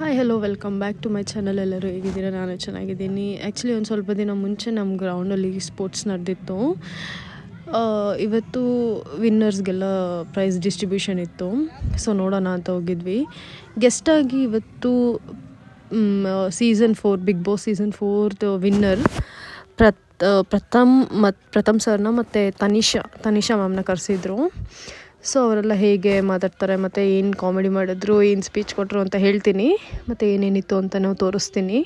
Hi hello welcome back to my channel. ಎಲ್ಲರೂ ಹೇಗಿದ್ದೀರಾ? ನಾನು ಚೆನ್ನಾಗಿದ್ದೀನಿ. ಆ್ಯಕ್ಚುಲಿ ಒಂದು ಸ್ವಲ್ಪ ದಿನ ಮುಂಚೆ ನಮ್ಮ ಗ್ರೌಂಡಲ್ಲಿ ಸ್ಪೋರ್ಟ್ಸ್ ನಡೆದಿತ್ತು. ಇವತ್ತು ವಿನ್ನರ್ಸ್ಗೆಲ್ಲ ಪ್ರೈಸ್ ಡಿಸ್ಟ್ರಿಬ್ಯೂಷನ್ ಇತ್ತು. ಸೊ ನೋಡೋಣ ಅಂತ ಹೋಗಿದ್ವಿ. ಗೆಸ್ಟಾಗಿ ಇವತ್ತು season 4 Bigg boss season 4 winner Pratham ಸರ್ನ ಮತ್ತು ತನಿಷಾ ಮ್ಯಾಮ್ನ ಕರೆಸಿದ್ರು. ಸೊ ಅವರೆಲ್ಲ ಹೇಗೆ ಮಾತಾಡ್ತಾರೆ ಮತ್ತು ಏನು ಕಾಮಿಡಿ ಮಾಡಿದ್ರು, ಏನು ಸ್ಪೀಚ್ ಕೊಟ್ಟರು ಅಂತ ಹೇಳ್ತೀನಿ. ಮತ್ತು ಏನೇನಿತ್ತು ಅಂತ ನಾವು ತೋರಿಸ್ತೀನಿ.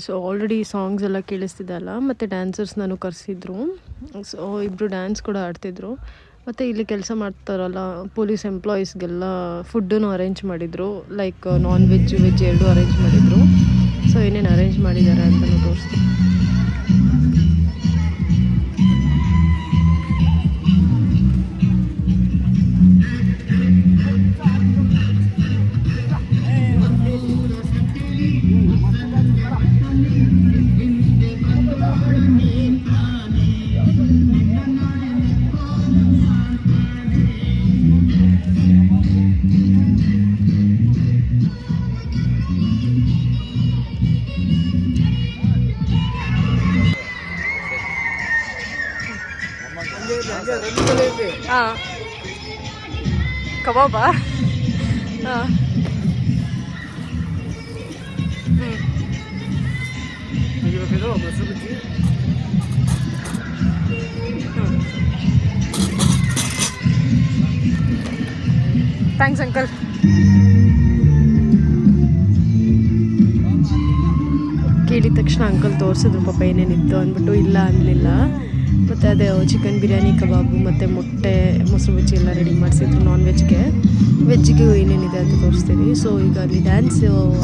ಸೊ ಆಲ್ರೆಡಿ ಸಾಂಗ್ಸ್ ಎಲ್ಲ ಕೇಳಿಸ್ತಿದ್ದಲ್ಲ, ಮತ್ತು ಡ್ಯಾನ್ಸರ್ಸ್ ನಾನು ಕರೆಸಿದ್ರು. ಸೊ ಇಬ್ಬರು ಡ್ಯಾನ್ಸ್ ಕೂಡ ಆಡ್ತಿದ್ರು. ಮತ್ತು ಇಲ್ಲಿ ಕೆಲಸ ಮಾಡ್ತಾರಲ್ಲ ಪೊಲೀಸ್ ಎಂಪ್ಲಾಯೀಸ್ಗೆಲ್ಲ ಫುಡ್ಡನ್ನು ಅರೇಂಜ್ ಮಾಡಿದರು. ಲೈಕ್ ನಾನ್ ವೆಜ್ ವೆಜ್ ಎರಡೂ ಅರೇಂಜ್ ಮಾಡಿದರು. ಸೊ ಏನೇನು ಅರೇಂಜ್ ಮಾಡಿದ್ದಾರೆ ಅಂತಲೂ ತೋರಿಸ್ತೀನಿ. ಕಬಾಬಾ? Thanks uncle. ಕೇಳಿದ ತಕ್ಷಣ ಅಂಕಲ್ ತೋರಿಸಿದ್ರು ಪಾಪ ಏನೇನಿತ್ತು ಅಂದ್ಬಿಟ್ಟು. ಇಲ್ಲ ಅನ್ನಲಿಲ್ಲ. ಮತ್ತು ಅದೇ ಚಿಕನ್ ಬಿರಿಯಾನಿ, ಕಬಾಬು ಮತ್ತು ಮೊಟ್ಟೆ, ಮೊಸರು ಬಜ್ಜಿ ಎಲ್ಲ ರೆಡಿ ಮಾಡಿಸಿದ್ರು ನಾನ್ ವೆಜ್ಗೆ. ವೆಜ್ಜಿಗೆ ಏನೇನಿದೆ ಅಂತ ತೋರಿಸ್ತೀನಿ. ಸೊ ಈಗ ಅಲ್ಲಿ ಡ್ಯಾನ್ಸ್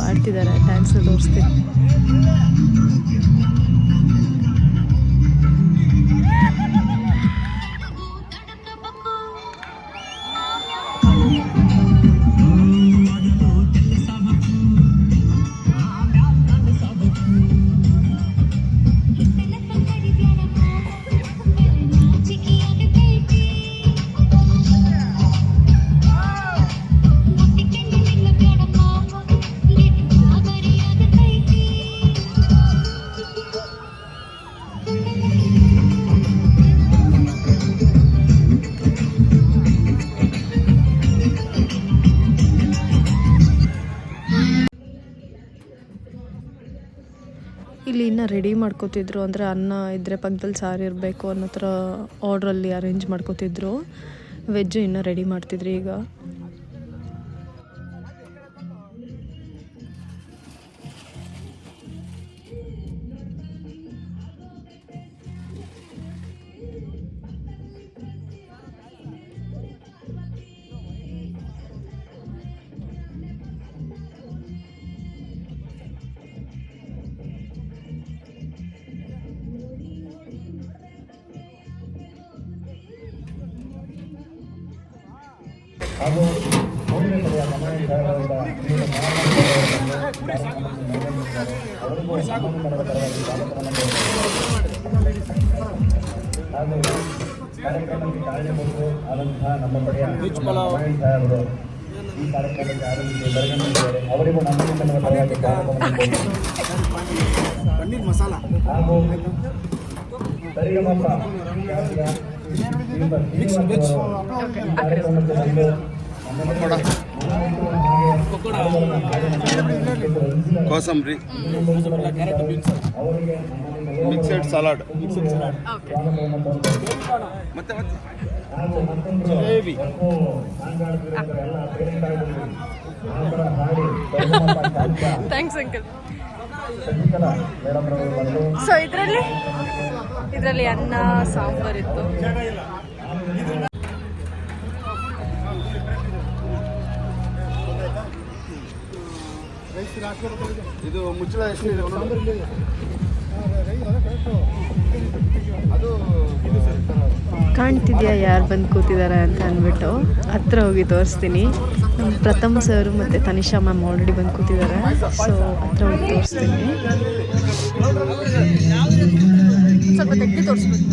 ಆಡ್ತಿದ್ದಾರೆ, ಡ್ಯಾನ್ಸ್ನ ತೋರಿಸ್ತೀನಿ. ಇಲ್ಲಿ ಇನ್ನೂ ರೆಡಿ ಮಾಡ್ಕೋತಿದ್ರು. ಅಂದರೆ ಅನ್ನ ಇದ್ದರೆ ಪಕ್ಕದಲ್ಲಿ ಸಾರು ಇರಬೇಕು ಅನ್ನೋ ಥರ ಆರ್ಡ್ರಲ್ಲಿ ಅರೇಂಜ್ ಮಾಡ್ಕೋತಿದ್ರು. ವೆಜ್ಜು ಇನ್ನೂ ರೆಡಿ ಮಾಡ್ತಿದ್ರು ಈಗ. ಹಾಗೂ ಮೂರನೇ ಕಡೆಯ ಅವರಿಗೂ ಹಾಗೂ ಕಾರ್ಯಕ್ರಮಕ್ಕೆ ಕಾರಣೀಭೂತರು ಆದಂತಹ ನಮ್ಮ ಕಡೆಯ ಸಾಹೇಬರು ಈ ಕಾರ್ಯಕ್ರಮಕ್ಕೆ ಆರಂಭಿಸಿ ಬರಗಣಿಸಿದ್ದಾರೆ. ಅವರಿಗೂ ನಮ್ಮ ಪರವಾಗಿ ಹಾಗೂ ಸರಿಗಮಪ ಕೋಸಂಬರಿ, ಮಿಕ್ಸೆಡ್ ಸಲಾಡ್, ಮತ್ತೆ ಜಿಲೇಬಿ. Thanks uncle. ಸೊ ಇದರಲ್ಲಿ ಅನ್ನ ಸಾಂಬಾರ್ ಇತ್ತು. ಇದು ಮುಚ್ಚಳ ಎಷ್ಟು ಇದೆ ನೋಡು. ಅದು ಕಾಣ್ತಿದ್ಯಾ ಯಾರು ಬಂದು ಕೂತಿದ್ದಾರೆ ಅಂತ ಅಂದ್ಬಿಟ್ಟು ಹತ್ರ ಹೋಗಿ ತೋರಿಸ್ತೀನಿ. ನಮ್ಮ ಪ್ರಥಮ್ ಸರ್ ಮತ್ತು ತನಿಷಾ ಮ್ಯಾಮ್ ಆಲ್ರೆಡಿ ಬಂದು ಕೂತಿದ್ದಾರೆ. ಸೊ ಹತ್ರ ಹೋಗಿ ತೋರಿಸ್ತೀನಿ. ಸ್ವಲ್ಪ ತೆಗ್ದು ತೋರಿಸ್ಬೇಕು.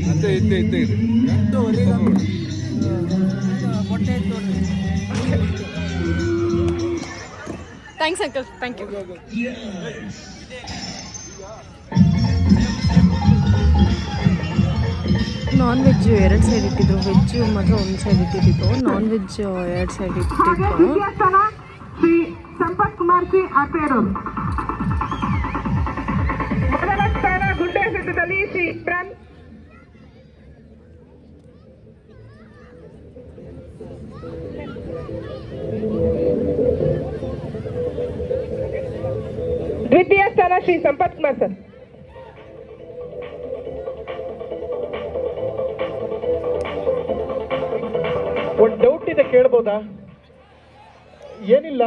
ಮತ್ತೆ ಇತ್ತೆ thanks uncle, thank you. Non veg 2 side ಇಟ್ಟಿದ್ರು, ವೆಜ್ಜು ಮಾತ್ರ 1 ಸೈಡ್ ಇಟ್ಟಿದ್ದು. ನಾನ್ ವೆಜ್ 2 ಸೈಡ್ ಇಟ್ಟಿದ್ದು. ಶ್ರೀ ಸಂಪತ್ ಕುಮಾರ್ ಸಿ ಆಪೇರೂರು. ಮೊದಲ ಸ್ಥಾನ ಗುಡ್ಡೆ ಎಸೆತದಲ್ಲಿ ಶ್ರೀ ಇಮ್ರಾನ್. ದ್ವಿತೀಯ ಸ್ಥಾನ ಶ್ರೀ ಸಂಪತ್ ಕುಮಾರ್ ಸರ್. ಒಂದು ಡೌಟ್ ಇದೆ, ಕೇಳ್ಬೋದಾ? ಏನಿಲ್ಲ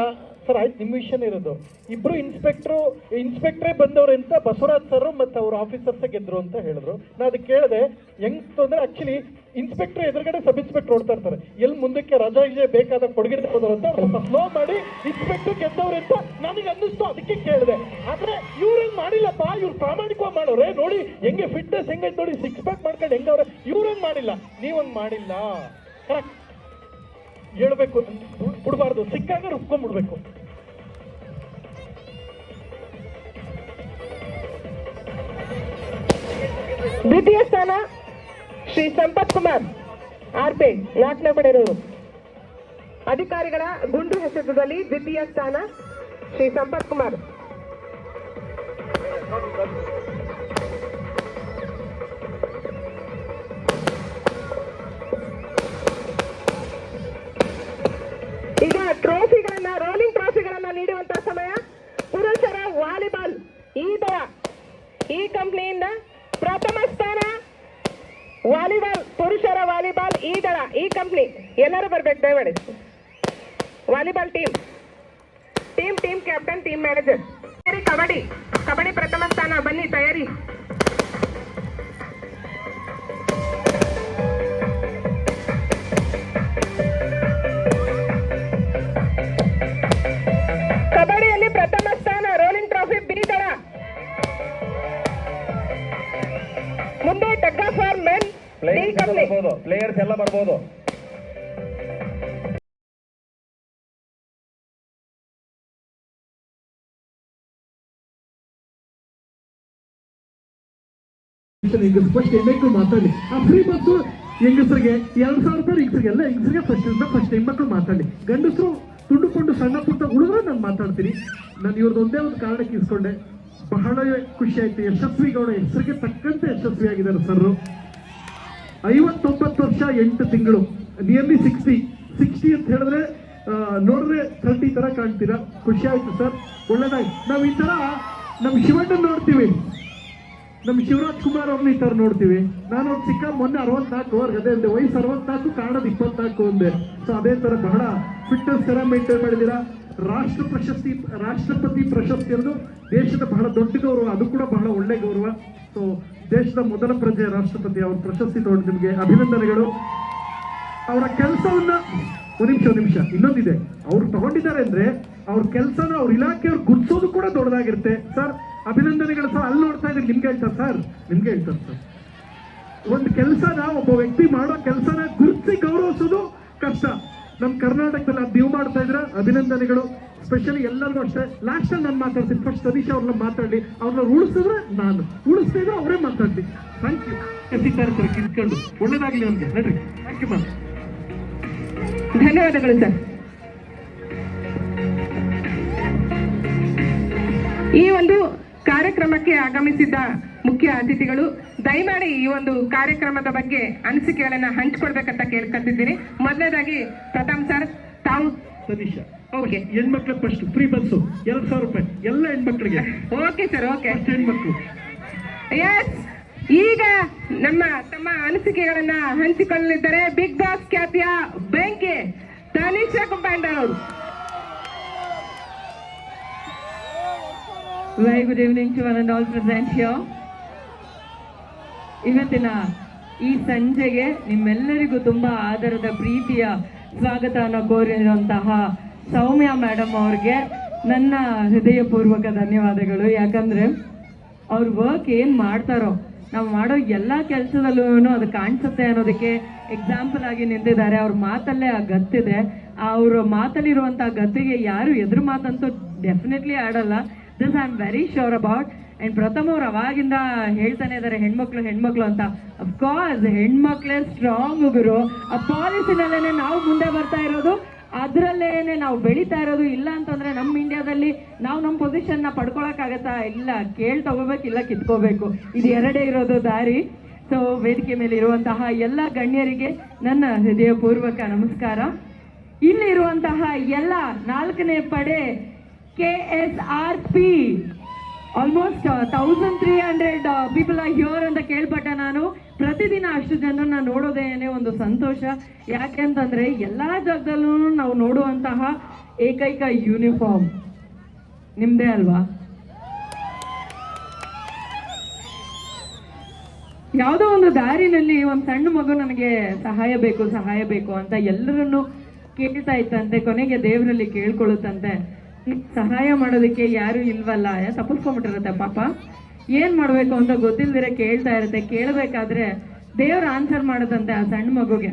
ಸರ್, ಆಯ್ತು, ನಿಮ್ಮ ವಿಷಯನೇ ಇರೋದು. ಇಬ್ರು ಇನ್ಸ್ಪೆಕ್ಟ್ರೇ ಬಂದವ್ರು ಅಂತ ಬಸವರಾಜ್ ಸರ್ ಮತ್ತು ಅವ್ರ ಆಫೀಸರ್ಸೇ ಗೆದ್ರು ಅಂತ ಹೇಳಿದ್ರು. ನಾನು ಅದಕ್ಕೆ ಕೇಳಿದೆ ಹೆಂಗ್ ಅಂದ್ರೆ ಆಕ್ಚುಲಿ ಇನ್ಸ್ಪೆಕ್ಟರ್ ಎದುರುಗಡೆ ಸಬ್ ಇನ್ಸ್ಪೆಕ್ಟರ್ ಓಡ್ತಾ ಇರ್ತಾರೆ, ಎಲ್ಲಿ ಮುಂದಕ್ಕೆ ರಜಾ ಬೇಕಾದ ಕೊಡುಗೆ ಹೋದ್ರು ಅಂತ ಸ್ವಲ್ಪ ಸ್ಲೋ ಮಾಡಿ ಇನ್ಸ್ಪೆಕ್ಟರ್ ಗೆದ್ದವ್ರೆ ಅಂತ ನನಗೆ ಅನ್ನಿಸ್ತು. ಅದಕ್ಕೆ ಕೇಳಿದೆ. ಆದ್ರೆ ಇವ್ರೇನ್ ಮಾಡಿಲ್ಲಪ್ಪ, ಇವ್ರು ಪ್ರಾಮಾಣಿಕವಾಗಿ ಮಾಡೋರೆ. ನೋಡಿ ಹೆಂಗೆ ಫಿಟ್ನೆಸ್ ಹೆಂಗೈತೆ ನೋಡಿ, 6 ಪ್ಯಾಕ್ ಮಾಡ್ಕೊಂಡು ಹೆಂಗವ್ರೆ. ಇವ್ರೇನ್ ಮಾಡಿಲ್ಲ, ನೀವಂಗ್ ಮಾಡಿಲ್ಲ. ಕರೆಕ್ಟ್ ಹೇಳ್ಬೇಕು, ಬಿಡ್ಬಾರ್ದು, ಸಿಕ್ಕಾಗ ರುಬ್ಕೊಂಡ್ಬಿಡ್ಬೇಕು. ದ್ವಿತೀಯ ಸ್ಥಾನ ಶ್ರೀ ಸಂಪತ್ ಕುಮಾರ್ ಆರ್ಪೆ, 4ನೇ ಪಡೆಯವರು. ಅಧಿಕಾರಿಗಳ ಗುಂಡು ಎಸೆತದಲ್ಲಿ ದ್ವಿತೀಯ ಸ್ಥಾನ ಶ್ರೀ ಸಂಪತ್ ಕುಮಾರ್. ಈಗ ಟ್ರೋಫಿಗಳನ್ನ, ರೋಲಿಂಗ್ ಟ್ರಾಫಿಗಳನ್ನ ನೀಡುವಂತಹ ಸಮಯ. ಪುರುಷರ ವಾಲಿಬಾಲ್ ಈ ಕಂಪ್ನಿಯಿಂದ ಪ್ರಥಮ ಸ್ಥಾನ ವಾಲಿಬಾಲ್, ಪುರುಷರ ವಾಲಿಬಾಲ್ ಈ ಕಂಪ್ನಿ. ಎಲ್ಲರೂ ಬರ್ಬೇಕು ದಯಮಾಡಿ. Volleyball team captain, team manager. Kabaddi ಪ್ರಥಮ ಸ್ಥಾನ. ಬನ್ನಿ ತಯಾರಿ. ಕಬಡ್ಡಿಯಲ್ಲಿ ಪ್ರಥಮ ಸ್ಥಾನ, ರೋಲಿಂಗ್ ಟ್ರಾಫಿ ಬಿ ದಳ. ಮುಂದೆ tug of war men, players ಎಲ್ಲ ಬರ್ಬೋದು. ಫಸ್ಟ್ ಹೆಣ್ಮಕ್ಳು ಮಾತಾಡಿ. ಆ ಫ್ರೀ ಬಸ್ಸು ಹೆಂಗಸರಿಗೆ 2,000 ರೂಪಾಯಿ, ಹೆಂಗಸರಿಗೆಲ್ಲ ಹೆಂಗಸರಿಗೆ ಫಸ್ಟ್ ಹೆಣ್ಮಕ್ಳು ಮಾತಾಡಿ. ಗಂಡಸರು ತುಂಡುಕೊಂಡು ಸಣ್ಣ ಪುಟ್ಟ ಉಳಿದ್ರೆ ನಾನು ಮಾತಾಡ್ತೀನಿ. ನಾನು ಇವ್ರದ್ದು ಒಂದೇ ಒಂದು ಕಾರಣಕ್ಕೆ ಇಸ್ಕೊಂಡೆ. ಬಹಳ ಖುಷಿ ಆಯ್ತು. ಯಶಸ್ವಿ ಗೌಡ ಹೆಸರಿಗೆ ತಕ್ಕಂತೆ ಯಶಸ್ವಿ ಆಗಿದ್ದಾರೆ ಸರ್. 59 ವರ್ಷ 8 ತಿಂಗಳು, ನಿಯರ್ಲಿ 60 ಅಂತ ಹೇಳಿದ್ರೆ ನೋಡಿದ್ರೆ 30 ತರ ಕಾಣ್ತೀರಾ. ಖುಷಿ ಆಯ್ತು ಸರ್, ಒಳ್ಳೇದಾಯ್ತು. ನಾವು ಈ ತರ ನಮ್ಮ ಶಿವಣ್ಣನ್ ನೋಡ್ತೀವಿ, ನಮ್ಮ ಶಿವರಾಜ್ ಕುಮಾರ್ ಅವ್ರನ್ನ ಈ ತರ ನೋಡ್ತೀವಿ. ನಾನು ಅವ್ರು ಸಿಕ್ಕ ಮೊನ್ನೆ 64 ಅವ್ರಿಗೆ ಅದೇ ಅಂದೆ, ವಯಸ್ಸು 64, ಕಾಣೋದು 24 ಅಂದೆ. ಸೊ ಅದೇ ತರ ಬಹಳ ಫಿಟ್ನೆಸ್ ತರ ಮೇಂಟೈನ್ ಮಾಡಿದ್ದೀರಾ. ರಾಷ್ಟ್ರಪತಿ ಪ್ರಶಸ್ತಿ ಅನ್ನೋದು ದೇಶದ ಬಹಳ ದೊಡ್ಡ ಗೌರವ, ಅದು ಕೂಡ ಬಹಳ ಒಳ್ಳೆ ಗೌರವ. ಸೊ ದೇಶದ ಮೊದಲ ಪ್ರಜೆ ರಾಷ್ಟ್ರಪತಿ ಅವ್ರ ಪ್ರಶಸ್ತಿ ತಗೊಂಡು ನಿಮಗೆ ಅಭಿನಂದನೆಗಳು. ಅವರ ಕೆಲಸವನ್ನ ಒಂದು ನಿಮಿಷ ಇನ್ನೊಂದಿದೆ, ಅವ್ರು ತಗೊಂಡಿದ್ದಾರೆ ಅಂದ್ರೆ ಅವ್ರ ಕೆಲಸನ ಅವ್ರ ಇಲಾಖೆಯವ್ರು ಗುರ್ಸೋದು ಕೂಡ ದೊಡ್ಡದಾಗಿರುತ್ತೆ ಸರ್. ಅಭಿನಂದನೆಗಳು ಸರ್. ಅಲ್ಲಿ ನೋಡ್ತಾ ಇದ್ರೆ ನಿಮ್ಗೆ ಹೇಳ್ತಾರೆ ಸರ್. ಒಂದು ಕೆಲಸನ, ಒಬ್ಬ ವ್ಯಕ್ತಿ ಮಾಡೋ ಕೆಲಸನ ಗುರುತಿಸಿ ಗೌರವಿಸೋದು ಕಷ್ಟ. ನಮ್ಮ ಕರ್ನಾಟಕದಲ್ಲಿ ಅದು ನೀವು ಮಾಡ್ತಾ ಇದ್ರ, ಅಭಿನಂದನೆಗಳು. ಸ್ಪೆಷಲಿ ಎಲ್ಲರಿಗೂ ಅಷ್ಟೇ. ಲಾಸ್ಟ್ ನಾನು ಮಾತಾಡ್ತೀನಿ, ಫಸ್ಟ್ ಸತೀಶ್ ಅವ್ರನ್ನ ಮಾತಾಡಿ. ಅವ್ರನ್ನ ಉಳಿಸಿದ್ರೆ ನಾನು, ಉಳಿಸ್ತಿದ್ರೆ ಅವರೇ ಮಾತಾಡ್ತೀನಿ. Thank you. ಎತ್ತಿದ್ದಾರೆ ಸರ್, ಕಿತ್ಕೊಂಡು ಒಳ್ಳೇದಾಗ್ಲಿ ನಮ್ಗೆ. ನಡ್ರಿ, ಥ್ಯಾಂಕ್ ಯು ಮ್ಯಾಮ್. ಧನ್ಯವಾದಗಳು ಸರ್. ಈ ಒಂದು ಕಾರ್ಯಕ್ರಮಕ್ಕೆ ಆಗಮಿಸಿದ್ದ ಮುಖ್ಯ ಅತಿಥಿಗಳು ದಯಮಾಡಿ ಈ ಒಂದು ಕಾರ್ಯಕ್ರಮದ ಬಗ್ಗೆ ಅನಿಸಿಕೆಗಳನ್ನ ಹಂಚಿಕೊಡ್ಬೇಕಂತ ಕೇಳ್ಕೊತಿದ್ದೀನಿ. ಮೊದಲನೇದಾಗಿ ಪ್ರಥಮ್ ಸರ್, ತಾವು. ಸತೀಶ, ಓಕೆ. ಹೆಣ್ಮಕ್ಳು ಫಸ್ಟ್ ಫ್ರೀ ಬಸ್ಸು 2,000 ರೂಪಾಯಿ ಎಲ್ಲ ಹೆಣ್ಮಕ್ಳಿಗೆ. Okay sir, okay. ಹೆಣ್ಮಕ್ಳು. ಎಸ್, ಈಗ ತಮ್ಮ ಅನಿಸಿಕೆಗಳನ್ನ ಹಂಚಿಕೊಳ್ಳಲಿದ್ದಾರೆ ಬಿಗ್ ಬಾಸ್ ಖ್ಯಾತಿಯ ಬೆಂಕಿ ತನಿಷಾ ಕುಂಪಾಂಡರ್ ಅವರು. Very good evening to one and all present here. ಇವತ್ತಿನ ಈ ಸಂಜೆಗೆ ನಿಮ್ಮೆಲ್ಲರಿಗೂ ತುಂಬಾ ಆದರದ ಪ್ರೀತಿಯ ಸ್ವಾಗತವನ್ನು ಕೋರಿರುವಂತಹ ಸೌಮ್ಯ ಮೇಡಮ್ ಅವ್ರಿಗೆ ನನ್ನ ಹೃದಯಪೂರ್ವಕ ಧನ್ಯವಾದಗಳು. ಯಾಕಂದ್ರೆ ಅವ್ರ ವರ್ಕ್ ಏನು ಮಾಡ್ತಾರೋ ನಾವು ಮಾಡೋ ಎಲ್ಲ ಕೆಲಸದಲ್ಲೂ ಅದು ಕಾಣಿಸುತ್ತೆ ಅನ್ನೋದಕ್ಕೆ ಎಕ್ಸಾಂಪಲ್ ಆಗಿ ನಿಂತಿದ್ದಾರೆ. ಅವ್ರ ಮಾತಲ್ಲೇ ಆ ಗತ್ತಿದೆ. ಅವ್ರ ಮಾತಲ್ಲಿರುವಂಥ ಗತ್ತಿಗೆ ಯಾರು ಎದುರು ಮಾತಂತೂ ಡೆಫಿನೆಟ್ಲಿ ಆಡಲ್ಲ. This I am very sure about. And ಪ್ರಥಮ ಅವ್ರು ಅವಾಗಿಂದ ಹೇಳ್ತಾನೆ ಇದ್ದಾರೆ ಹೆಣ್ಮಕ್ಳು ಅಂತ. ಅಫ್ಕೋರ್ಸ್ ಹೆಣ್ಮಕ್ಳೇ ಸ್ಟ್ರಾಂಗ್ ಗುರು. ಆ ಪಾಲಿಸಿನಲ್ಲೇ ನಾವು ಮುಂದೆ ಬರ್ತಾ ಇರೋದು, ಅದರಲ್ಲೇನೆ ನಾವು ಬೆಳೀತಾ ಇರೋದು. ಇಲ್ಲ ಅಂತಂದ್ರೆ ನಮ್ಮ ಇಂಡಿಯಾದಲ್ಲಿ ನಾವು ನಮ್ಮ ಪೊಸಿಷನ್ನ ಪಡ್ಕೊಳಕ್ಕಾಗತ್ತಾ? ಇಲ್ಲ, ತಗೋಬೇಕು, ಇಲ್ಲ ಕಿತ್ಕೋಬೇಕು. ಇದು ಎರಡೇ ಇರೋದು ದಾರಿ. ಸೊ ವೇದಿಕೆ ಮೇಲೆ ಇರುವಂತಹ ಎಲ್ಲ ಗಣ್ಯರಿಗೆ ನನ್ನ ಹೃದಯಪೂರ್ವಕ ನಮಸ್ಕಾರ. ಇಲ್ಲಿರುವಂತಹ ಎಲ್ಲ 4ನೇ ಪಡೆ KSRP almost 1300 people are here ಅಂತ ಕೇಳ್ಪಟ್ಟೆ ನಾನು. ಪ್ರತಿದಿನ ಅಷ್ಟು ಜನರನ್ನ ನೋಡೋದೇನೆ ಒಂದು ಸಂತೋಷ. ಯಾಕೆ ಅಂತಂದ್ರೆ ಎಲ್ಲಾ ಜಾಗದಲ್ಲೂ ನಾವು ನೋಡುವಂತಹ ಏಕೈಕ ಯೂನಿಫಾರ್ಮ್ ನಿಮ್ದೇ ಅಲ್ವಾ? ಯಾವುದೋ ಒಂದು ದಾರಿನಲ್ಲಿ ಒಂದು ಸಣ್ಣ ಮಗು ನನಗೆ ಸಹಾಯ ಬೇಕು ಅಂತ ಎಲ್ಲರನ್ನು ಕೇಳ್ತಾ ಇತ್ತಂತೆ. ಕೊನೆಗೆ ದೇವರಲ್ಲಿ ಕೇಳ್ಕೊಳ್ಳುತ್ತಂತೆ, ಸಹಾಯ ಮಾಡೋದಕ್ಕೆ ಯಾರು ಇಲ್ವಲ್ಲ, ತಪ್ಪಿಸ್ಕೊಂಡ್ಬಿಟ್ಟಿರುತ್ತೆ ಪಾಪ. ಏನ್ ಮಾಡ್ಬೇಕು ಅಂತ ಗೊತ್ತಿಲ್ದಿರ ಕೇಳ್ತಾ ಇರುತ್ತೆ. ಕೇಳಬೇಕಾದ್ರೆ ದೇವ್ರ ಆನ್ಸರ್ ಮಾಡುತ್ತಂತೆ ಆ ಸಣ್ಣ ಮಗುಗೆ,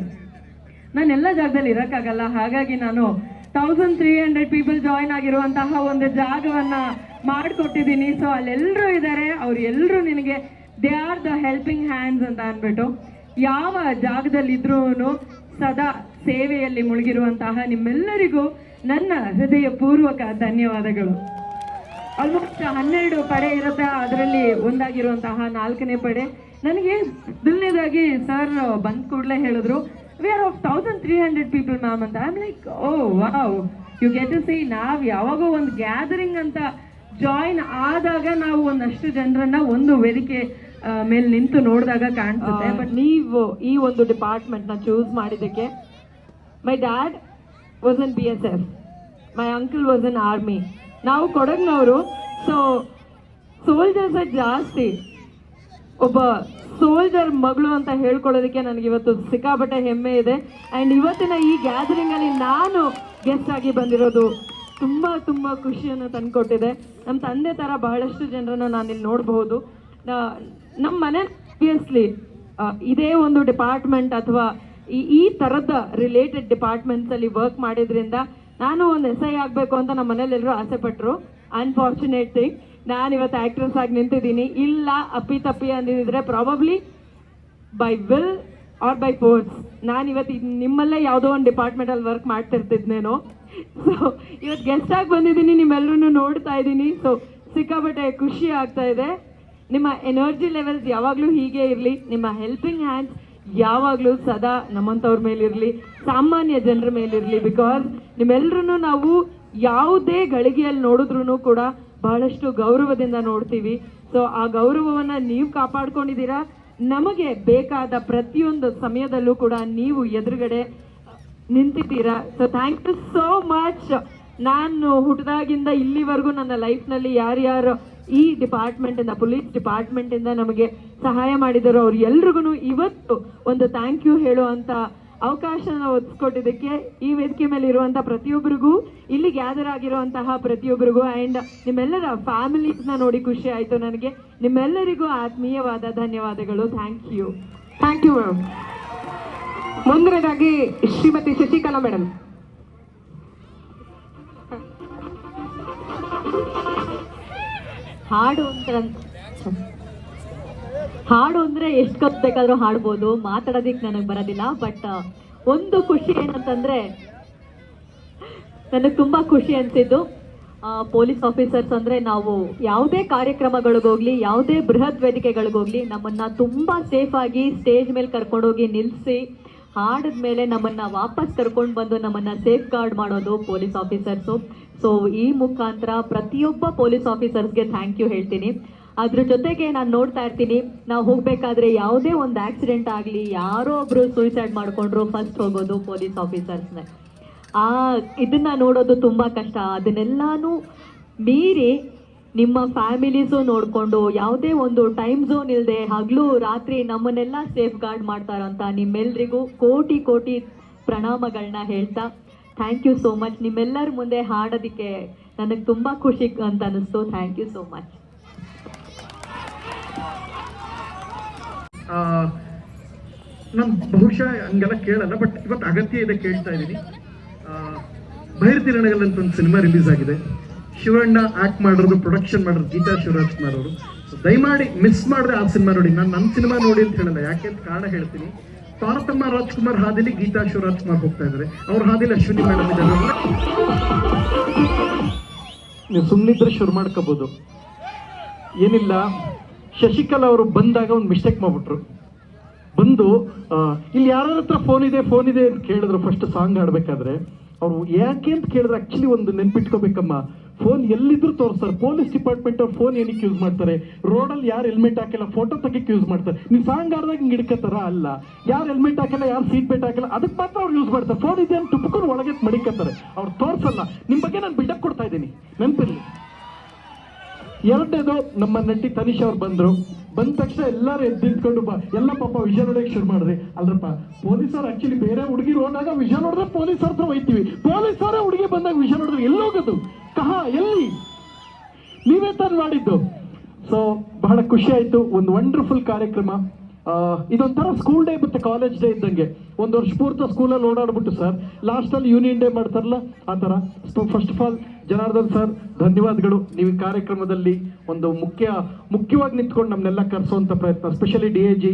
ನಾನು ಎಲ್ಲ ಜಾಗದಲ್ಲಿ ಇರಕ್ಕಾಗಲ್ಲ, ಹಾಗಾಗಿ ನಾನು 1300 ಪೀಪಲ್ ಜಾಯಿನ್ ಆಗಿರುವಂತಹ ಒಂದು ಜಾಗವನ್ನ ಮಾಡಿಕೊಟ್ಟಿದ್ದೀನಿ. ಸೊ ಅಲ್ಲೆಲ್ಲರೂ ಇದ್ದಾರೆ, ಅವ್ರು ಎಲ್ಲರೂ ನಿನಗೆ they are the helping hands ಅಂತ ಅಂದ್ಬಿಟ್ಟು. ಯಾವ ಜಾಗದಲ್ಲಿದ್ರೂ ಸದಾ ಸೇವೆಯಲ್ಲಿ ಮುಳುಗಿರುವಂತಹ ನಿಮ್ಮೆಲ್ಲರಿಗೂ ನನ್ನ ಹೃದಯಪೂರ್ವಕ ಧನ್ಯವಾದಗಳು. ಆಲ್ಮೋಸ್ಟ್ 12 ಪಡೆ ಇರುತ್ತೆ, ಅದರಲ್ಲಿ ಒಂದಾಗಿರುವಂತಹ 4ನೇ ಪಡೆ. ನನಗೆ ಮೊದಲನೇದಾಗಿ ಸರ್ ಬಂದ ಕೂಡಲೇ ಹೇಳಿದ್ರು, we are of 1300 people ma'am ಅಂತ. I am like, oh wow, you get to see. ನಾವು ಯಾವಾಗೋ ಒಂದು ಗ್ಯಾದರಿಂಗ್ ಅಂತ ಜಾಯಿನ್ ಆದಾಗ ನಾವು ಒಂದಷ್ಟು ಜನರನ್ನ ಒಂದು ವೇದಿಕೆ ಮೇಲೆ ನಿಂತು ನೋಡಿದಾಗ ಕಾಣಿಸುತ್ತೆ. ಬಟ್ ನೀವು ಈ ಒಂದು ಡಿಪಾರ್ಟ್ಮೆಂಟ್ನ ಚೂಸ್ ಮಾಡಿದ್ದಕ್ಕೆ, my dad was in BSF, my uncle was in army. ನಾವು ಕೊಡಗ್ನವರು. ಸೊ ಸೋಲ್ಜರ್ಸ್ ಜಾಸ್ತಿ. ಒಬ್ಬ ಸೋಲ್ಜರ್ ಮಗಳು ಅಂತ ಹೇಳ್ಕೊಳ್ಳೋದಕ್ಕೆ ನನಗೆ ಇವತ್ತು ಸಿಕ್ಕಾಪಟ್ಟೆ ಹೆಮ್ಮೆ ಇದೆ. ಆ್ಯಂಡ್ ಇವತ್ತಿನ ಈ ಗ್ಯಾದರಿಂಗಲ್ಲಿ ನಾನು ಗೆಸ್ಟ್ ಆಗಿ ಬಂದಿರೋದು ತುಂಬ ತುಂಬ ಖುಷಿಯನ್ನು ತಂದುಕೊಟ್ಟಿದೆ. ನಮ್ಮ ತಂದೆ ಥರ ಬಹಳಷ್ಟು ಜನರನ್ನು ನಾನಿಲ್ಲಿ ನೋಡಬಹುದು. ನಮ್ಮ ಮನೆ ಆಬ್ವಿಯಸ್ಲಿ ಇದೇ ಒಂದು ಡಿಪಾರ್ಟ್ಮೆಂಟ್ ಅಥವಾ ಈ ಥರದ ರಿಲೇಟೆಡ್ ಡಿಪಾರ್ಟ್ಮೆಂಟ್ಸಲ್ಲಿ ವರ್ಕ್ ಮಾಡಿದ್ರಿಂದ ನಾನು ಒಂದು SI ಆಗಬೇಕು ಅಂತ ನಮ್ಮ ಮನೇಲೆಲ್ಲರೂ ಆಸೆ ಪಟ್ಟರು. ಅನ್ಫಾರ್ಚುನೇಟ್ ಥಿಂಗ್, ನಾನು ಇವತ್ತು ಆ್ಯಕ್ಟ್ರೆಸ್ ಆಗಿ ನಿಂತಿದ್ದೀನಿ. ಇಲ್ಲ ಅಪ್ಪಿ ಅಂದಿದ್ರೆ probably by will or by force ನಾನು ಇವತ್ತು ನಿಮ್ಮಲ್ಲೇ ಯಾವುದೋ ಒಂದು ಡಿಪಾರ್ಟ್ಮೆಂಟಲ್ಲಿ ವರ್ಕ್ ಮಾಡ್ತಿರ್ತಿದ್ನೇನೋ. ಸೊ ಇವತ್ತು ಗೆಸ್ಟ್ ಆಗಿ ಬಂದಿದ್ದೀನಿ, ನಿಮ್ಮೆಲ್ಲರೂ ನೋಡ್ತಾ ಇದ್ದೀನಿ. ಸೊ ಸಿಕ್ಕಾಪಟ್ಟೆ ಖುಷಿ ಆಗ್ತಾ ಇದೆ. ನಿಮ್ಮ ಎನರ್ಜಿ ಲೆವೆಲ್ಸ್ ಯಾವಾಗಲೂ ಹೀಗೆ ಇರಲಿ. ನಿಮ್ಮ ಹೆಲ್ಪಿಂಗ್ ಹ್ಯಾಂಡ್ಸ್ ಯಾವಾಗಲೂ ಸದಾ ನಮ್ಮಂಥವ್ರ ಮೇಲಿರಲಿ, ಸಾಮಾನ್ಯ ಜನರ ಮೇಲಿರಲಿ. ಬಿಕಾಸ್ ನಿಮ್ಮೆಲ್ಲರೂ ನಾವು ಯಾವುದೇ ಗಳಿಗೆಯಲ್ಲಿ ನೋಡಿದ್ರೂ ಕೂಡ ಬಹಳಷ್ಟು ಗೌರವದಿಂದ ನೋಡ್ತೀವಿ. ಸೊ ಆ ಗೌರವವನ್ನು ನೀವು ಕಾಪಾಡ್ಕೊಂಡಿದ್ದೀರಾ. ನಮಗೆ ಬೇಕಾದ ಪ್ರತಿಯೊಂದು ಸಮಯದಲ್ಲೂ ಕೂಡ ನೀವು ಎದುರುಗಡೆ ನಿಂತಿದ್ದೀರಾ. So thank you so much. ನಾನು ಹುಟ್ಟಿದಾಗಿಂದ ಇಲ್ಲಿವರೆಗೂ ನನ್ನ ಲೈಫ್ನಲ್ಲಿ ಯಾರ್ಯಾರು ಈ ಡಿಪಾರ್ಟ್ಮೆಂಟಿಂದ, ಪೊಲೀಸ್ ಡಿಪಾರ್ಟ್ಮೆಂಟಿಂದ ನಮಗೆ ಸಹಾಯ ಮಾಡಿದರು ಅವ್ರು ಎಲ್ರಿಗೂ ಇವತ್ತು ಒಂದು ಥ್ಯಾಂಕ್ ಯು ಹೇಳುವಂಥ ಅವಕಾಶನ ಒದಗಿಸ್ಕೊಟ್ಟಿದ್ದಕ್ಕೆ ಈ ವೇದಿಕೆ ಮೇಲೆ ಇರುವಂಥ ಪ್ರತಿಯೊಬ್ಬರಿಗೂ, ಇಲ್ಲಿ ಗ್ಯಾದರ್ ಆಗಿರುವಂತಹ ಪ್ರತಿಯೊಬ್ಬರಿಗೂ, ಆ್ಯಂಡ್ ನಿಮ್ಮೆಲ್ಲರ ಫ್ಯಾಮಿಲೀಸ್ನ ನೋಡಿ ಖುಷಿ ಆಯಿತು ನನಗೆ. ನಿಮ್ಮೆಲ್ಲರಿಗೂ ಆತ್ಮೀಯವಾದ ಧನ್ಯವಾದಗಳು. Thank you ma'am. ಮುಂದಿನದಾಗಿ ಶ್ರೀಮತಿ ಶಶಿಕಲಾ ಮೇಡಮ್. ಹಾಡು ಅಂದರೆ ಎಷ್ಟು ಕಪ್ ಬೇಕಾದರೂ ಹಾಡ್ಬೋದು, ಮಾತಾಡೋದಿಕ್ಕೆ ನನಗೆ ಬರೋದಿಲ್ಲ. ಬಟ್ ಒಂದು ಖುಷಿ ಏನಂತಂದರೆ, ನನಗೆ ತುಂಬ ಖುಷಿ ಅನಿಸಿದ್ದು, ಪೊಲೀಸ್ ಆಫೀಸರ್ಸ್ ಅಂದರೆ ನಾವು ಯಾವುದೇ ಕಾರ್ಯಕ್ರಮಗಳಿಗೋಗಲಿ, ಯಾವುದೇ ಬೃಹತ್ ವೇದಿಕೆಗಳಿಗೋಗಲಿ ನಮ್ಮನ್ನು ತುಂಬ ಸೇಫಾಗಿ ಸ್ಟೇಜ್ ಮೇಲೆ ಕರ್ಕೊಂಡೋಗಿ ನಿಲ್ಲಿಸಿ ಹಾಡಿದ ಮೇಲೆ ನಮ್ಮನ್ನು ವಾಪಸ್ ಕರ್ಕೊಂಡು ಬಂದು ನಮ್ಮನ್ನು ಸೇಫ್ ಗಾರ್ಡ್ ಮಾಡೋದು ಪೊಲೀಸ್ ಆಫೀಸರ್ಸು. ಸೊ ಈ ಮುಖಾಂತರ ಪ್ರತಿಯೊಬ್ಬ ಪೊಲೀಸ್ ಆಫೀಸರ್ಸ್ಗೆ ಥ್ಯಾಂಕ್ ಯು ಹೇಳ್ತೀನಿ. ಅದ್ರ ಜೊತೆಗೆ ನಾನು ನೋಡ್ತಾ ಇರ್ತೀನಿ, ನಾವು ಹೋಗ್ಬೇಕಾದ್ರೆ ಯಾವುದೇ ಒಂದು ಆಕ್ಸಿಡೆಂಟ್ ಆಗಲಿ, ಯಾರೋ ಒಬ್ರು ಸೂಸೈಡ್ ಮಾಡ್ಕೊಂಡ್ರು ಫಸ್ಟ್ ಹೋಗೋದು ಪೊಲೀಸ್ ಆಫೀಸರ್ಸ್ನೇ. ಇದನ್ನ ನೋಡೋದು ತುಂಬ ಕಷ್ಟ. ಅದನ್ನೆಲ್ಲಾನು ಮೀರಿ ನಿಮ್ಮ ಫ್ಯಾಮಿಲೀಸು ನೋಡಿಕೊಂಡು ಯಾವುದೇ ಒಂದು ಟೈಮ್ ಝೋನ್ ಇಲ್ಲದೆ ಹಗಲು ರಾತ್ರಿ ನಮ್ಮನ್ನೆಲ್ಲ ಸೇಫ್ ಗಾರ್ಡ್ ಮಾಡ್ತಾರಂತ ನಿಮ್ಮೆಲ್ರಿಗೂ ಕೋಟಿ ಕೋಟಿ ಪ್ರಣಾಮಗಳನ್ನ ಹೇಳ್ತಾ ಥ್ಯಾಂಕ್ ಯು ಸೋ ಮಚ್. ನಿಮ್ಮೆಲ್ಲರ ಮುಂದೆ ಹಾಡೋದಕ್ಕೆ ನನಗೆ ತುಂಬ ಖುಷಿ ಅಂತ ಅನಿಸ್ತು. Thank you so much. ನಾನು ಬಹುಶಃ ಹಂಗೆಲ್ಲ ಕೇಳಲ್ಲ, ಬಟ್ ಇವತ್ತು ಅಗತ್ಯ ಇದೆ ಕೇಳ್ತಾ ಇದ್ದೀನಿ. ಬಹಿರ್ತಿರಣಗಲ್ ಅಂತ ಒಂದು ಸಿನಿಮಾ ರಿಲೀಸ್ ಆಗಿದೆ. ಶಿವಣ್ಣ ಆಕ್ಟ್ ಮಾಡಿರೋದು, ಪ್ರೊಡಕ್ಷನ್ ಮಾಡಿರೋದು ಗೀತಾ ಶಿವರಾಜ್ಕುಮಾರ್ ಅವರು. ದಯಮಾಡಿ ಮಿಸ್ ಮಾಡಿದ್ರೆ ಆ ಸಿನಿಮಾ ನೋಡಿ. ನಾನು ನನ್ನ ಸಿನಿಮಾ ನೋಡಿ ಅಂತ ಹೇಳಲ್ಲ, ಯಾಕೆ ಅಂತ ಕಾರಣ ಹೇಳ್ತೀನಿ. ಪಾರ್ವತಮ್ಮ ರಾಜ್ಕುಮಾರ್ ಹಾದಿಲಿ ಗೀತಾ ಶಿವರಾಜ್ಕುಮಾರ್ ಹೋಗ್ತಾ ಇದ್ದಾರೆ, ಅವ್ರ ಹಾದಿಲಿ ಅಶ್ವಿನಿ ಮೇಡಮ್ ಇದ್ದಾರೆ. ನೀವು ಸುಮ್ಮನಿದ್ರೆ ಶುರು ಮಾಡ್ಕೋಬಹುದು. ಏನಿಲ್ಲ, ಶಶಿಕಲಾ ಅವರು ಬಂದಾಗ ಒಂದು ಮಿಸ್ಟೇಕ್ ಮಾಡ್ಬಿಟ್ರು. ಬಂದು ಇಲ್ಲಿ ಯಾರ ಹತ್ರ ಫೋನ್ ಇದೆ ಅಂತ ಕೇಳಿದ್ರು ಫಸ್ಟ್ ಸಾಂಗ್ ಆಡ್ಬೇಕಾದ್ರೆ. ಅವ್ರು ಯಾಕೆ ಅಂತ ಕೇಳಿದ್ರೆ ಆಕ್ಚುಲಿ ಒಂದು ನೆನ್ಪಿಟ್ಕೋಬೇಕಮ್ಮ, ಫೋನ್ ಎಲ್ಲಿದ್ರು ತೋರಿಸ್ತಾರೆ. ಪೊಲೀಸ್ ಡಿಪಾರ್ಟ್ಮೆಂಟ್ ಅವ್ರು ಫೋನ್ ಏನಕ್ಕೆ ಯೂಸ್ ಮಾಡ್ತಾರೆ? ರೋಡಲ್ಲಿ ಯಾರು ಹೆಲ್ಮೆಟ್ ಹಾಕಿಲ್ಲ ಫೋಟೋ ತೆಗಿಕ್ಕೆ ಯೂಸ್ ಮಾಡ್ತಾರೆ. ನೀವು ಸಾಂಗ್ ಆಡಿದಾಗ ಹಿಂಗೆ ಹಿಡ್ಕತ್ತಾರ? ಅಲ್ಲ. ಯಾರು ಹೆಲ್ಮೆಟ್ ಹಾಕಿಲ್ಲ, ಯಾರು ಸೀಟ್ ಬೆಲ್ಟ್ ಹಾಕಿಲ್ಲ, ಅದಕ್ಕೆ ಮಾತ್ರ ಅವ್ರು ಯೂಸ್ ಮಾಡ್ತಾರೆ. ಫೋನ್ ಇದೆ ಅಂತ ತುಪ್ಪಕೊಂಡು ಒಳಗೆ ಮಡಿಕತ್ತಾರೆ, ಅವ್ರು ತೋರಿಸಲ್ಲ. ನಿಮ್ಮ ಬಗ್ಗೆ ನಾನು ಬಿಲ್ಡಪ್ ಕೊಡ್ತಾ ಇದ್ದೀನಿ, ನೆನಪಿರಲಿ. ಎರಡನೇದು, ನಮ್ಮ ನಟಿ ತನಿಷ್ ಅವ್ರು ಬಂದ ತಕ್ಷಣ ಎಲ್ಲರೂ ಎದ್ದು ನಿಂತ್ಕೊಂಡು ಎಲ್ಲ ಪಾಪ ವಿಷಯ ನೋಡೋಕೆ ಶುರು ಮಾಡಿದ್ರಿ. ಅಲ್ರಪ್ಪ, ಪೊಲೀಸರು ಆಕ್ಚುಲಿ ಬೇರೆ ಹುಡುಗಿರು ಹೋದಾಗ ವಿಷಯ ನೋಡಿದ್ರೆ ಪೊಲೀಸರ ಹತ್ರ ಹೋಯ್ತೀವಿ, ಪೊಲೀಸರೇ ಹುಡುಗಿ ಬಂದಾಗ ವಿಷಯ ನೋಡಿದ್ರೆ ಎಲ್ಲೋಗೋದು? ಎಲ್ಲಿ? ನೀವೇ ತಾನು ಮಾಡಿದ್ದು. ಸೊ ಬಹಳ ಖುಷಿ ಆಯ್ತು. ಒಂದು ವಂಡರ್ಫುಲ್ ಕಾರ್ಯಕ್ರಮ. ಇದೊಂಥರ ಸ್ಕೂಲ್ ಡೇ ಮತ್ತೆ ಕಾಲೇಜ್ ಡೇ ಇದ್ದಂಗೆ. ಒಂದು ವರ್ಷ ಪೂರ್ತಿ ಸ್ಕೂಲಲ್ಲಿ ಓಡಾಡ್ಬಿಟ್ಟು ಸರ್ ಲಾಸ್ಟಲ್ಲಿ ಯೂನಿಯನ್ ಡೇ ಮಾಡ್ತಾರಲ್ಲ ಆ ಥರ. First of all Janardhan sir ಧನ್ಯವಾದಗಳು. ನೀವು ಈ ಕಾರ್ಯಕ್ರಮದಲ್ಲಿ ಒಂದು ಮುಖ್ಯವಾಗಿ ನಿಂತ್ಕೊಂಡು ನಮ್ಮನ್ನೆಲ್ಲ ಕರೆಸುವಂಥ ಪ್ರಯತ್ನ, ಸ್ಪೆಷಲಿ DIG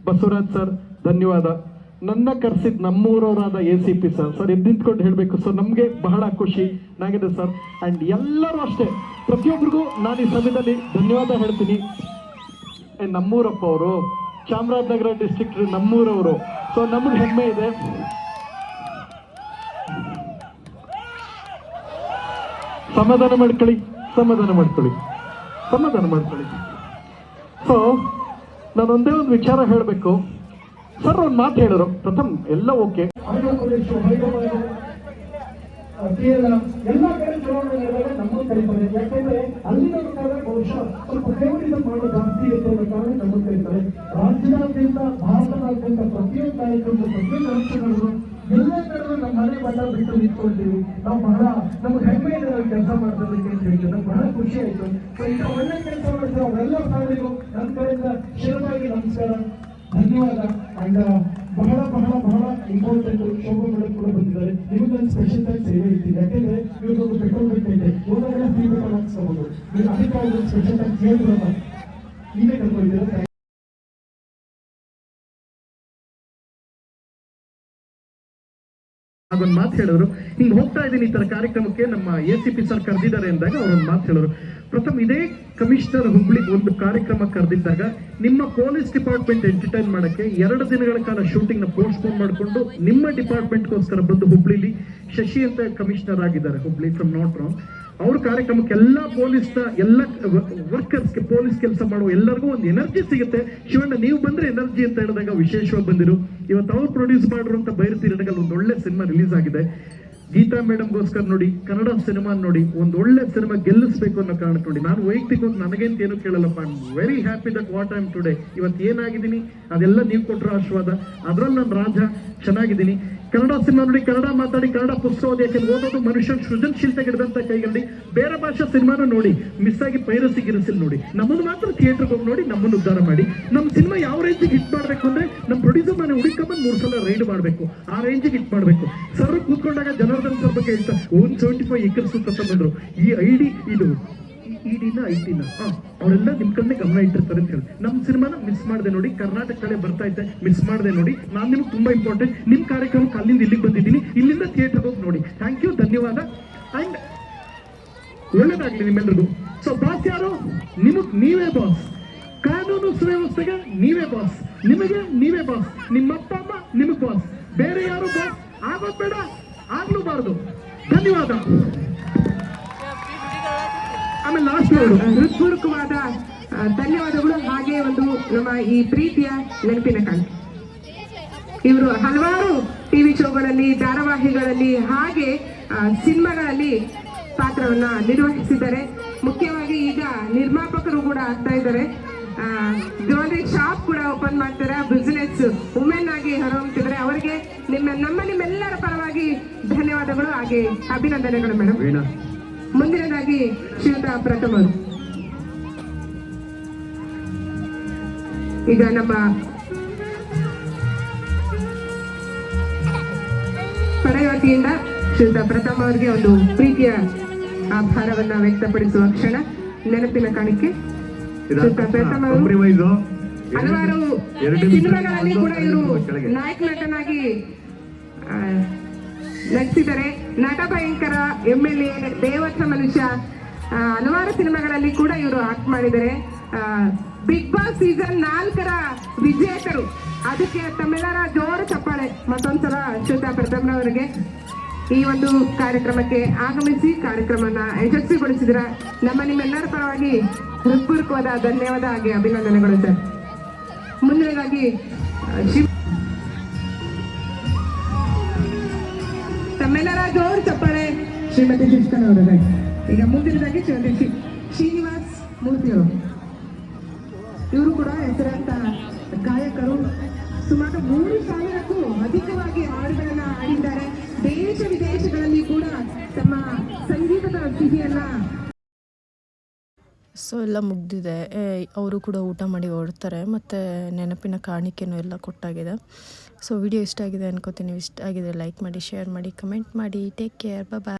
ಬಸವರಾಜ್ ಸರ್ ಧನ್ಯವಾದ. ನನ್ನ ಕರೆಸಿದ ನಮ್ಮೂರವರಾದ ACP ಸರ್ ಎದ್ದು ನಿಂತ್ಕೊಂಡು ಹೇಳಬೇಕು ಸರ್, ನಮಗೆ ಬಹಳ ಖುಷಿ ನಾಗಿದೆ ಸರ್. ಆ್ಯಂಡ್ ಎಲ್ಲರೂ ಅಷ್ಟೇ, ಪ್ರತಿಯೊಬ್ಬರಿಗೂ ನಾನು ಈ ಸಮಯದಲ್ಲಿ ಧನ್ಯವಾದ ಹೇಳ್ತೀನಿ. ನಮ್ಮೂರಪ್ಪ ಅವರು ಚಾಮರಾಜನಗರ ಡಿಸ್ಟ್ರಿಕ್ಟ್ ನಮ್ಮೂರವರು. ಸೊ ನಮಗೆ ಹೆಮ್ಮೆ ಇದೆ. ಸಮಾಧಾನ ಮಾಡ್ಕೊಳ್ಳಿ. ಸೊ ನಾನು ಒಂದೇ ಒಂದು ವಿಚಾರ ಹೇಳಬೇಕು. ಸರ್ ಒಂದು ಮಾತು ಹೇಳಿದ್ರು, ಪ್ರಥಮ್ ಎಲ್ಲ ಓಕೆ, ಎಲ್ಲ ಕಡೆ ಚುನಾವಣೆ ನಡೆದಾಗ ನಮ್ಮನ್ನು ಕರೀತಾರೆ. ಯಾಕಂದ್ರೆ ಅಲ್ಲಿನ ಬಹುಶಃ ಸ್ವಲ್ಪ ಫೇವರಿಸಂ ಮಾಡೋ ಜಾಸ್ತಿ ಇರುತ್ತೆ ಅನ್ನೋ ಕಾರಣ ನಮ್ಮನ್ನು ಕರೀತಾರೆ. ರಾಜ್ಯದಾದ್ಯಂತ ಭಾರತದಾದ್ಯಂತ ಪ್ರತಿಯೊಂದು ಕಾರ್ಯಕ್ರಮ, ಪ್ರತಿಯೊಂದು ಅಂಶಗಳು ಎಲ್ಲ ಕಡೆ ನಮ್ಮ ಮನೆ ಬಣ್ಣ ಬಿಟ್ಟು ನಿಂತ್ಕೊಳ್ತೀವಿ. ನಾವು ಬಹಳ ನಮ್ಗೆ ಹೆಮ್ಮೆ ಇದೆ ನಾವು ಕೆಲಸ ಮಾಡ್ತಿದ್ದಕ್ಕೆ ಅಂತ ಹೇಳ್ತೀವಿ. ನಮ್ಗೆ ಬಹಳ ಖುಷಿ ಆಯ್ತು. ಸೊ ಇಂಥ ಒಳ್ಳೆ ಕೆಲಸ ಮಾಡಿದ್ರೆ ಅವರೆಲ್ಲ ಸಾಧನೆಗೂ ನನ್ನ ಕಡೆಯಿಂದ ಶಿರವಾಗಿ ನಮಸ್ಕಾರ, ಧನ್ಯವಾದ. ಅಂಡ್ ಬಹಳ ಇಂಪಾರ್ಟೆಂಟ್ ಶೋಭಾ ಮೇಡಮ್ ಕೂಡ ಬಂದಿದ್ದಾರೆ. ನಿಮಗೊಂದು ಸ್ಪೆಷಲ್ ಆಗಿ ಸೇವೆ ಇರ್ತೀನಿ. ಯಾಕೆಂದ್ರೆ ಇವ್ರಿಗೊಂದು ಪೆಟ್ರೋಲ್ ಬೇಕೈತೆ, ಹೋದಾಗೆಲ್ಲ ಫ್ರೀ ಪೆಟ್ರೋಲ್ ಹಾಕ್ಸ್ಕೋಬಹುದು. ನೀವು ಅದಕ್ಕೆ ಒಂದು ಸ್ಪೆಷಲ್ ಆಗಿ ಕೇಳಿದ್ರಲ್ಲ, ನೀವೇ ಕರ್ಕೊಂಡಿದ್ದೀರಾ. ಅದೊಂದು ಮಾತು ಹೇಳಿದ್ರು, ಹಿಂಗೆ ಹೋಗ್ತಾ ಇದ್ದೀನಿ ಈ ತರ ಕಾರ್ಯಕ್ರಮಕ್ಕೆ ನಮ್ಮ ACP ಸರ್ ಕರೆದಿದ್ದಾರೆ ಅಂದಾಗ ಅವರೊಂದು ಮಾತು ಹೇಳಿದ್ರು. ಪ್ರಥಮ್, ಇದೇ ಕಮಿಷನರ್ ಹುಬ್ಳಿಗೆ ಒಂದು ಕಾರ್ಯಕ್ರಮ ಕರೆದಿದ್ದಾಗ ನಿಮ್ಮ ಪೊಲೀಸ್ ಡಿಪಾರ್ಟ್ಮೆಂಟ್ ಎಂಟರ್ಟೈನ್ ಮಾಡಕ್ಕೆ 2 ದಿನಗಳ ಕಾಲ ಶೂಟಿಂಗ್ ನ ಪೋಸ್ಟ್ಪೋನ್ ಮಾಡಿಕೊಂಡು ನಿಮ್ಮ ಡಿಪಾರ್ಟ್ಮೆಂಟ್ಗೋಸ್ಕರ ಬಂದು ಹುಬ್ಳಿಲಿ ಶಶಿ ಅಂತ ಕಮಿಷನರ್ ಆಗಿದ್ದಾರೆ ಹುಬ್ಳಿ ಫ್ರಮ್ ನಾಟ್ ರಾಂಗ್. ಅವ್ರ ಕಾರ್ಯಕ್ರಮಕ್ಕೆ ಎಲ್ಲ ಎಲ್ಲ ವರ್ಕರ್ಸ್ಗೆ, ಪೊಲೀಸ್ ಕೆಲಸ ಮಾಡುವ ಎಲ್ಲರಿಗೂ ಒಂದು ಎನರ್ಜಿ ಸಿಗುತ್ತೆ. ಶಿವಣ್ಣ ನೀವು ಬಂದ್ರೆ ಎನರ್ಜಿ ಅಂತ ಹೇಳಿದಾಗ ವಿಶೇಷವಾಗಿ ಬಂದಿರು. ಇವತ್ತು ಅವ್ರು ಪ್ರೊಡ್ಯೂಸ್ ಮಾಡಿರುವಂತ ಬೈರತಿರಣಗಲ್ ಒಂದು ಒಳ್ಳೆ ಸಿನಿಮಾ ರಿಲೀಸ್ ಆಗಿದೆ. ಗೀತಾ ಮೇಡಮ್ಗೋಸ್ಕರ ನೋಡಿ, ಕನ್ನಡ ಸಿನಿಮಾ ನೋಡಿ, ಒಂದು ಒಳ್ಳೆ ಸಿನಿಮಾ ಗೆಲ್ಲಿಸ್ಬೇಕು ಅನ್ನೋ ಕಾರಣಕ್ಕೆ ನೋಡಿ. ನಾನು ವೈಯಕ್ತಿಕವಾಗಿ ನನಗೇಂತ ಏನು ಕೇಳಲ್ಲಪ್ಪ, I am very happy that what I am today. ಇವತ್ತು ಏನಾಗಿದ್ದೀನಿ ಅದೆಲ್ಲ ನೀವು ಕೊಟ್ಟರು ಆಶೀರ್ವಾದ. ಅದ್ರಲ್ಲಿ ನಾನು ರಾಜ ಚೆನ್ನಾಗಿದ್ದೀನಿ. ಕನ್ನಡ ಸಿನಿಮಾ ನೋಡಿ, ಕನ್ನಡ ಮಾತಾಡಿ, ಕನ್ನಡ ಪುಸ್ತಕ ಓದಿ. ಯಾಕೆಂದ್ರೆ ಓದೋದು ಮನುಷ್ಯನ ಸೃಜನಶೀಲತೆಗೆ ಹಿಡಿದಂತ ಕೈಗಲ್ಲಿ. ಬೇರೆ ಭಾಷಾ ಸಿನಿಮಾನ ನೋಡಿ, ಮಿಸ್ ಆಗಿ ಪೈರಸಿ ಗಿರಿಸಿಲ್ ನೋಡಿ. ನಮ್ಮನ್ನು ಮಾತ್ರ ಥಿಯೇಟರ್ಗೆ ಹೋಗಿ ನೋಡಿ, ನಮ್ಮನ್ನು ಉದ್ಧಾರ ಮಾಡಿ. ನಮ್ಮ ಸಿನಿಮಾ ಯಾವ ರೇಂಜಿಗೆ ಹಿಟ್ ಮಾಡಬೇಕು ಅಂದ್ರೆ ನಮ್ಮ ಪ್ರೊಡ್ಯೂಸರ್ ಮನೆ ಹುಡುಕಂಬಂದು 3 ಸಲ ರೈಡ್ ಮಾಡಬೇಕು, ಆ ರೇಂಜಿಗೆ ಹಿಟ್ ಮಾಡಬೇಕು. ಸರ್ ಕೂತ್ಕೊಂಡಾಗ ಜನಾರ್ದನ್ ಸರ್ ಬಗ್ಗೆ ಹೇಳ್ತಾ 175 ಏಕರ್ಸ್ ತಗೊಂಡ್ರು. ಈ ಇಡಿನ ಅವರೆಲ್ಲ ನಿಮ್ ಕಡೆ ಗಮನ ಇಟ್ಟಿರ್ತಾರೆ ಅಂತ ಹೇಳಿ ನಮ್ಮ ಸಿನಿಮಾನ ಮಿಸ್ ಮಾಡಿದೆ ನೋಡಿ. ಕರ್ನಾಟಕ ಕಡೆ ಬರ್ತಾ ಇದ್ದೆ, ಮಿಸ್ ಮಾಡಿದೆ ನೋಡಿ. ನಾನು ನಿಮ್ಗೆ ತುಂಬಾ ಇಂಪಾರ್ಟೆಂಟ್. ನಿಮ್ ಕಾರ್ಯಕ್ರಮಕ್ಕೆ ಅಲ್ಲಿಂದ ಇಲ್ಲಿಗೆ ಬಂದಿದ್ದೀನಿ, ಇಲ್ಲಿಂದ ಥಿಯೇಟರ್ಗೆ ಹೋಗಿ ನೋಡಿ. ಥ್ಯಾಂಕ್ ಯು, ಧನ್ಯವಾದ. ಅಂಡ್ ಒಳ್ಳೇದಾಗ್ಲಿ ನಿಮ್ಮೆಲ್ರಿಗೂ. ಸೊ ಬಾಸ್ ಯಾರು? ನೀವೇ ಬಾಸ್. ಕಾನೂನು ಸುವ್ಯವಸ್ಥೆಗೆ ನೀವೇ ಬಾಸ್, ನಿಮಗೆ ನೀವೇ ಬಾಸ್. ನಿಮ್ಮ ಅಪ್ಪ ಅಮ್ಮ ನಿಮಗ್ ಬಾಸ್, ಬೇರೆ ಯಾರು ಬಾಸ್ ಆಗೋದ್ ಬೇಡ, ಆಗ್ಲೂಬಾರ್ದು. ಧನ್ಯವಾದ. ಆಮೇಲೆ ಲಾಸ್ಟ್ ಹೃತ್ಪೂರ್ವಕವಾದ ಧನ್ಯವಾದಗಳು. ಹಾಗೆ ಒಂದು ನಮ್ಮ ಈ ಪ್ರೀತಿಯ ನೆನಪಿನ ಕಾಣಿಕೆ. ಇವರು ಹಲವಾರು ಟಿವಿ ಶೋಗಳಲ್ಲಿ, ಧಾರಾವಾಹಿಗಳಲ್ಲಿ ಹಾಗೆ ಸಿನಿಮಾಗಳಲ್ಲಿ ಪಾತ್ರವನ್ನ ನಿರ್ವಹಿಸಿದ್ದಾರೆ. ಮುಖ್ಯವಾಗಿ ಈಗ ನಿರ್ಮಾಪಕರು ಕೂಡ ಆಗ್ತಾ ಇದ್ದಾರೆ. ಜ್ಯುವೆಲರಿ ಶಾಪ್ ಕೂಡ ಓಪನ್ ಮಾಡ್ತಾರೆ. ಬಿಸಿನೆಸ್ ವುಮೆನ್ ಆಗಿ ಹೊರಹೊಮ್ಮಿದ್ದಾರೆ. ಅವರಿಗೆ ನಿಮ್ಮೆಲ್ಲರ ಪರವಾಗಿ ಧನ್ಯವಾದಗಳು ಹಾಗೆ ಅಭಿನಂದನೆಗಳು ಮೇಡಮ್. ಮುಂದಿನದಾಗಿ ಶ್ರೀಯುತ ಪ್ರಥಮ್ ಅವರು. ಈಗ ನಮ್ಮ ಪಡೆಯ ವತಿಯಿಂದ ಶ್ರೀಯುತ ಪ್ರಥಮ್ ಅವರಿಗೆ ಒಂದು ಪ್ರೀತಿಯ ಆಭಾರವನ್ನ ವ್ಯಕ್ತಪಡಿಸುವ ಕ್ಷಣ, ನೆನಪಿನ ಕಾಣಿಕೆ. ಶ್ರೀಯುತ ಪ್ರಥಮ್ ಅವರು ಹಲವಾರು ಸಿನಿಮಾಗಳಲ್ಲಿ ಕೂಡ ಇವರು ನಾಯಕ ನಟನಾಗಿ ನಟಿಸಿದ್ದಾರೆ. ನಟ ಭಯಂಕರ, MLA, ದೇವತ್ರ ಮನುಷ್ಯ, ಹಲವಾರು ಸಿನಿಮಾಗಳಲ್ಲಿ ಕೂಡ ಇವರು ಆಕ್ಟ್ ಮಾಡಿದ್ದಾರೆ. ಬಿಗ್ ಬಾಸ್ ಸೀಸನ್ 4 ವಿಜೇತರು. ಅದಕ್ಕೆ ತಮ್ಮೆಲ್ಲರ ಜೋರು ಚಪ್ಪಾಳೆ ಮತ್ತೊಂದ್ಸಲ ಶ್ರೀಯುತ ಪ್ರಥಮ್ರವರಿಗೆ. ಈ ಒಂದು ಕಾರ್ಯಕ್ರಮಕ್ಕೆ ಆಗಮಿಸಿ ಕಾರ್ಯಕ್ರಮನ ಯಶಸ್ವಿಗೊಳಿಸಿದ್ರ ನಿಮ್ಮೆಲ್ಲರ ಪರವಾಗಿ ಹೃತ್ಪೂರ್ವಕವಾದ ಧನ್ಯವಾದ ಹಾಗೆ ಅಭಿನಂದನೆಗಳು ಸರ್. ಮುಂದಿನದಾಗಿ ತಮ್ಮೆಲ್ಲರ ಜೋರು ಚಪ್ಪಾಳೆ ಶ್ರೀಮತಿ ಶಿಕ್ಷಣ ಅವರಿಗೆ. ಈಗ ಮುಂದಿನದಾಗಿ ಶ್ರೀಮತಿ ಶ್ರೀನಿವಾಸ್ ಮೂರ್ತಿಯವರು. ಇವರು ಕೂಡ ಹೆಸರಾಂತ ಗಾಯಕರು. ಸುಮಾರು 3,000ಕ್ಕೂ ಅಧಿಕವಾಗಿ ಹಾಡುಗಳನ್ನ ಹಾಡಿದ್ದಾರೆ. ದೇಶ ವಿದೇಶಗಳಲ್ಲಿ ಕೂಡ ತಮ್ಮ ಸಂಗೀತದ ಸಿಹಿಯನ್ನ. ಸೊ ಎಲ್ಲ ಮುಗ್ದಿದೆ. ಅವರು ಕೂಡ ಊಟ ಮಾಡಿ ಹೊರಡ್ತಾರೆ ಮತ್ತು ನೆನಪಿನ ಕಾಣಿಕೆನೂ ಎಲ್ಲ ಕೊಟ್ಟಾಗಿದೆ. ಸೊ ವಿಡಿಯೋ ಇಷ್ಟ ಆಗಿದೆ ಅನ್ಕೋತೀನಿ. ಇಷ್ಟ ಆಗಿದ್ರೆ ಲೈಕ್ ಮಾಡಿ, ಶೇರ್ ಮಾಡಿ, ಕಮೆಂಟ್ ಮಾಡಿ. ಟೇಕ್ ಕೇರ್, ಬಾಯ್.